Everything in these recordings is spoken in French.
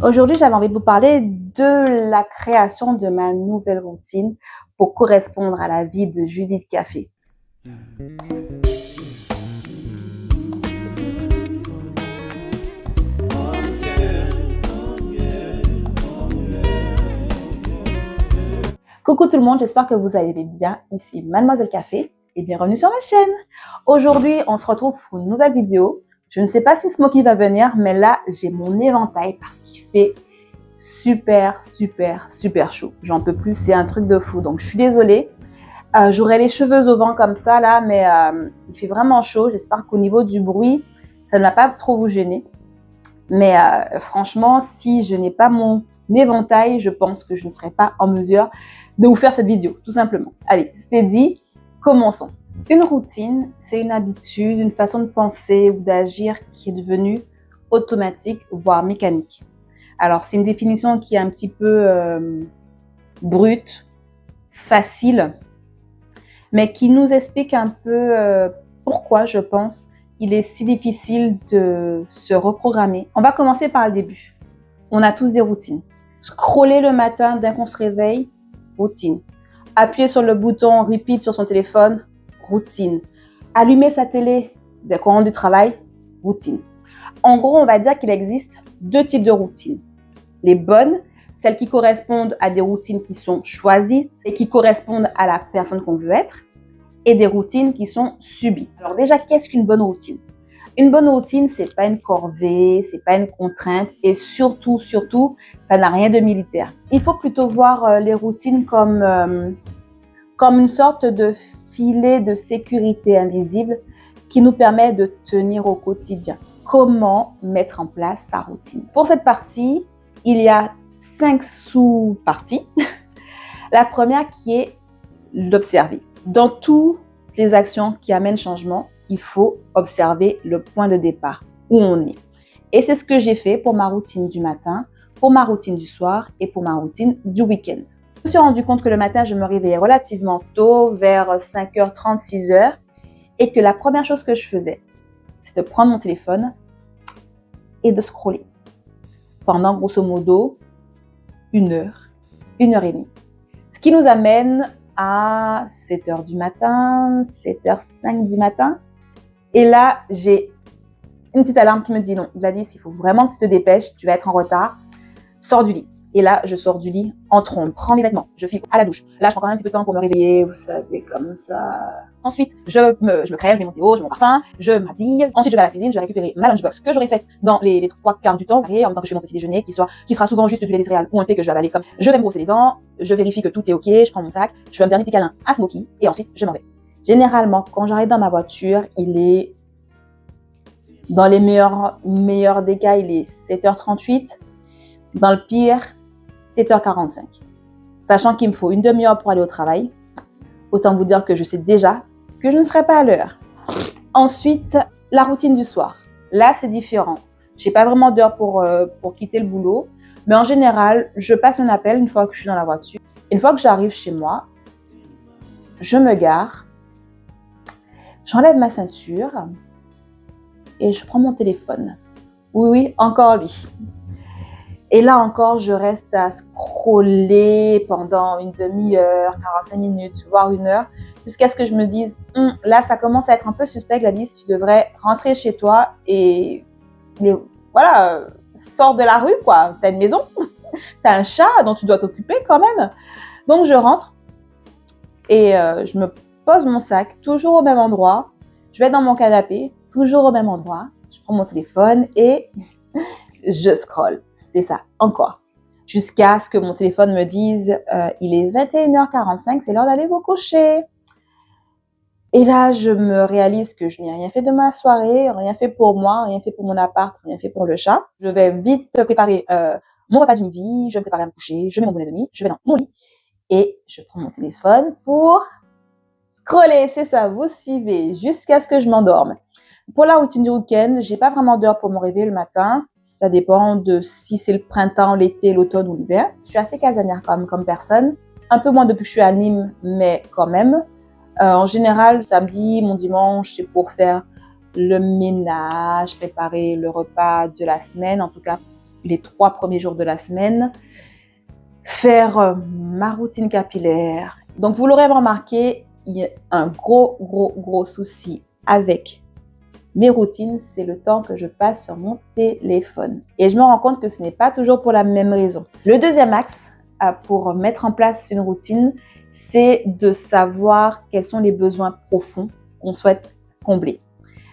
Aujourd'hui, j'avais envie de vous parler de la création de ma nouvelle routine pour correspondre à la vie de Judith Café. Coucou tout le monde, j'espère que vous allez bien. Ici Mademoiselle Café et bienvenue sur ma chaîne. Aujourd'hui, on se retrouve pour une nouvelle vidéo. Je ne sais pas si Smokey va venir, mais là, j'ai mon éventail parce qu'il fait super chaud. J'en peux plus, c'est un truc de fou. Donc, je suis désolée. J'aurais les cheveux au vent comme ça là, mais il fait vraiment chaud. J'espère qu'au niveau du bruit, ça ne va pas trop vous gêner. Mais franchement, si je n'ai pas mon éventail, je pense que je ne serai pas en mesure de vous faire cette vidéo, tout simplement. Allez, c'est dit, commençons. Une routine, c'est une habitude, une façon de penser ou d'agir qui est devenue automatique, voire mécanique. Alors, c'est une définition qui est un petit peu brute, facile, mais qui nous explique un peu pourquoi, je pense, il est si difficile de se reprogrammer. On va commencer par le début. On a tous des routines. Scroller le matin dès qu'on se réveille, routine. Appuyer sur le bouton repeat sur son téléphone, routine. Allumer sa télé dès qu'on rentre du travail, routine. En gros, on va dire qu'il existe deux types de routines. Les bonnes, celles qui correspondent à des routines qui sont choisies et qui correspondent à la personne qu'on veut être, et des routines qui sont subies. Alors déjà, qu'est-ce qu'une bonne routine? Une bonne routine, c'est pas une corvée, c'est pas une contrainte, et surtout, ça n'a rien de militaire. Il faut plutôt voir les routines comme une sorte de filet de sécurité invisible qui nous permet de tenir au quotidien. Comment mettre en place sa routine? Pour cette partie, il y a 5 sous-parties. La première qui est l'observer. Dans toutes les actions qui amènent changement, il faut observer le point de départ, où on est. Et c'est ce que j'ai fait pour ma routine du matin, pour ma routine du soir et pour ma routine du week-end. Je me suis rendu compte que le matin, je me réveillais relativement tôt, vers 5h30, 6h, et que la première chose que je faisais, c'est de prendre mon téléphone et de scroller pendant grosso modo 1h, 1h30. Ce qui nous amène à 7h du matin, 7h05 du matin. Et là, j'ai une petite alarme qui me dit non, Gladys, il faut vraiment que tu te dépêches, tu vas être en retard, sors du lit. Et là, je sors du lit en trombe, prends mes vêtements, je file à la douche. Là, je prends quand même un petit peu de temps pour me réveiller, vous savez, comme ça. Ensuite, je me crève, je mets mon déo, je mets mon parfum, je m'habille. Ensuite, je vais à la cuisine, je vais récupérer ma lunchbox que j'aurais faite dans les 3/4 du temps, en même temps que je fais mon petit déjeuner, qui sera souvent juste du lait des céréales ou un thé que je vais avaler comme. Je vais me brosser les dents, je vérifie que tout est ok, je prends mon sac, je fais un dernier petit câlin à Smokey et ensuite, je m'en vais. Généralement, quand j'arrive dans ma voiture, il est, dans les meilleurs des cas, il est 7h38. Dans le pire, 7h45. Sachant qu'il me faut une demi-heure pour aller au travail, autant vous dire que je sais déjà que je ne serai pas à l'heure. Ensuite, la routine du soir. Là, c'est différent. Je n'ai pas vraiment d'heure pour quitter le boulot, mais en général, je passe un appel une fois que je suis dans la voiture. Une fois que j'arrive chez moi, je me gare, j'enlève ma ceinture et je prends mon téléphone. Oui, encore lui. Et là encore, je reste à scroller pendant une demi-heure, 45 minutes, voire 1 heure, jusqu'à ce que je me dise, là, ça commence à être un peu suspect, Gladys, tu devrais rentrer chez toi et voilà, sors de la rue, quoi. T'as une maison, t'as un chat dont tu dois t'occuper quand même. Donc, je rentre et je me pose mon sac, toujours au même endroit. Je vais dans mon canapé, toujours au même endroit. Je prends mon téléphone et je scrolle. C'est ça, encore. Jusqu'à ce que mon téléphone me dise il est 21h45, c'est l'heure d'aller vous coucher. Et là, je me réalise que je n'ai rien fait de ma soirée, rien fait pour moi, rien fait pour mon appart, rien fait pour le chat. Je vais vite préparer mon repas du midi, je vais me préparer à me coucher, je mets mon bonnet de nuit, je vais dans mon lit et je prends mon téléphone pour scroller. C'est ça, vous suivez, jusqu'à ce que je m'endorme. Pour la routine du week-end, j'ai pas vraiment d'heure pour me réveiller le matin. Ça dépend de si c'est le printemps, l'été, l'automne ou l'hiver. Je suis assez casanière comme personne. Un peu moins depuis que je suis à Nîmes, mais quand même. En général, samedi, mon dimanche, c'est pour faire le ménage, préparer le repas de la semaine. En tout cas, les 3 premiers jours de la semaine, faire ma routine capillaire. Donc, vous l'aurez remarqué, il y a un gros souci avec mes routines, c'est le temps que je passe sur mon téléphone. Et je me rends compte que ce n'est pas toujours pour la même raison. Le deuxième axe pour mettre en place une routine, c'est de savoir quels sont les besoins profonds qu'on souhaite combler.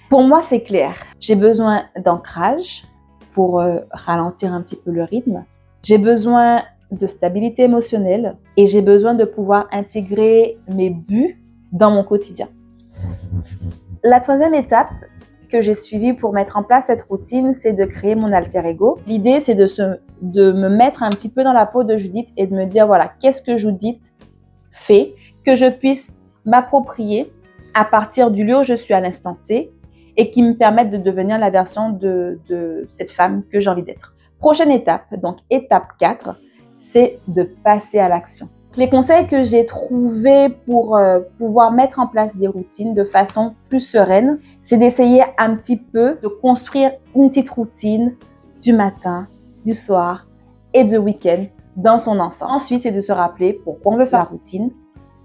Pour moi, c'est clair. J'ai besoin d'ancrage pour ralentir un petit peu le rythme. J'ai besoin de stabilité émotionnelle et j'ai besoin de pouvoir intégrer mes buts dans mon quotidien. La troisième étape que j'ai suivie pour mettre en place cette routine, c'est de créer mon alter ego. L'idée, c'est de me mettre un petit peu dans la peau de Judith et de me dire, voilà, qu'est-ce que Judith fait, que je puisse m'approprier à partir du lieu où je suis à l'instant T et qui me permette de devenir la version de cette femme que j'ai envie d'être. Prochaine étape, donc étape 4, c'est de passer à l'action. Les conseils que j'ai trouvés pour pouvoir mettre en place des routines de façon plus sereine, c'est d'essayer un petit peu de construire une petite routine du matin, du soir et du week-end dans son ensemble. Ensuite, c'est de se rappeler pourquoi on veut faire la routine,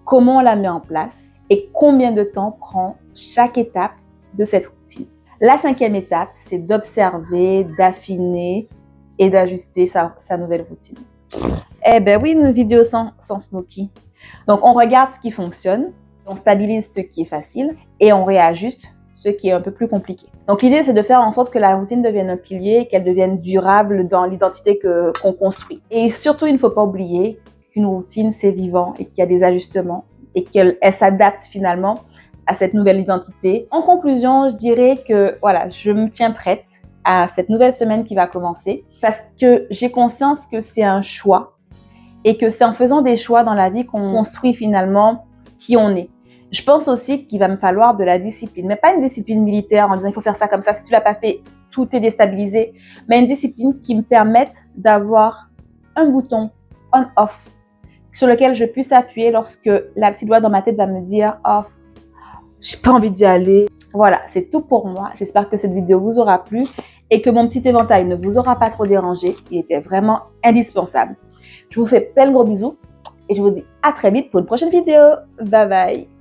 comment on la met en place et combien de temps prend chaque étape de cette routine. La 5e étape, c'est d'observer, d'affiner et d'ajuster sa nouvelle routine. Eh ben oui, une vidéo sans Smoky. Donc, on regarde ce qui fonctionne, on stabilise ce qui est facile et on réajuste ce qui est un peu plus compliqué. Donc, l'idée, c'est de faire en sorte que la routine devienne un pilier, qu'elle devienne durable dans l'identité qu'on construit. Et surtout, il ne faut pas oublier qu'une routine, c'est vivant et qu'il y a des ajustements et qu'elle s'adapte finalement à cette nouvelle identité. En conclusion, je dirais que voilà, je me tiens prête à cette nouvelle semaine qui va commencer parce que j'ai conscience que c'est un choix et que c'est en faisant des choix dans la vie qu'on construit finalement qui on est. Je pense aussi qu'il va me falloir de la discipline, mais pas une discipline militaire en disant il faut faire ça comme ça, si tu l'as pas fait, tout est déstabilisé, mais une discipline qui me permette d'avoir un bouton on-off sur lequel je puisse appuyer lorsque la petite voix dans ma tête va me dire « Oh, j'ai pas envie d'y aller ». Voilà, c'est tout pour moi. J'espère que cette vidéo vous aura plu et que mon petit éventail ne vous aura pas trop dérangé. Il était vraiment indispensable. Je vous fais plein de gros bisous et je vous dis à très vite pour une prochaine vidéo. Bye bye.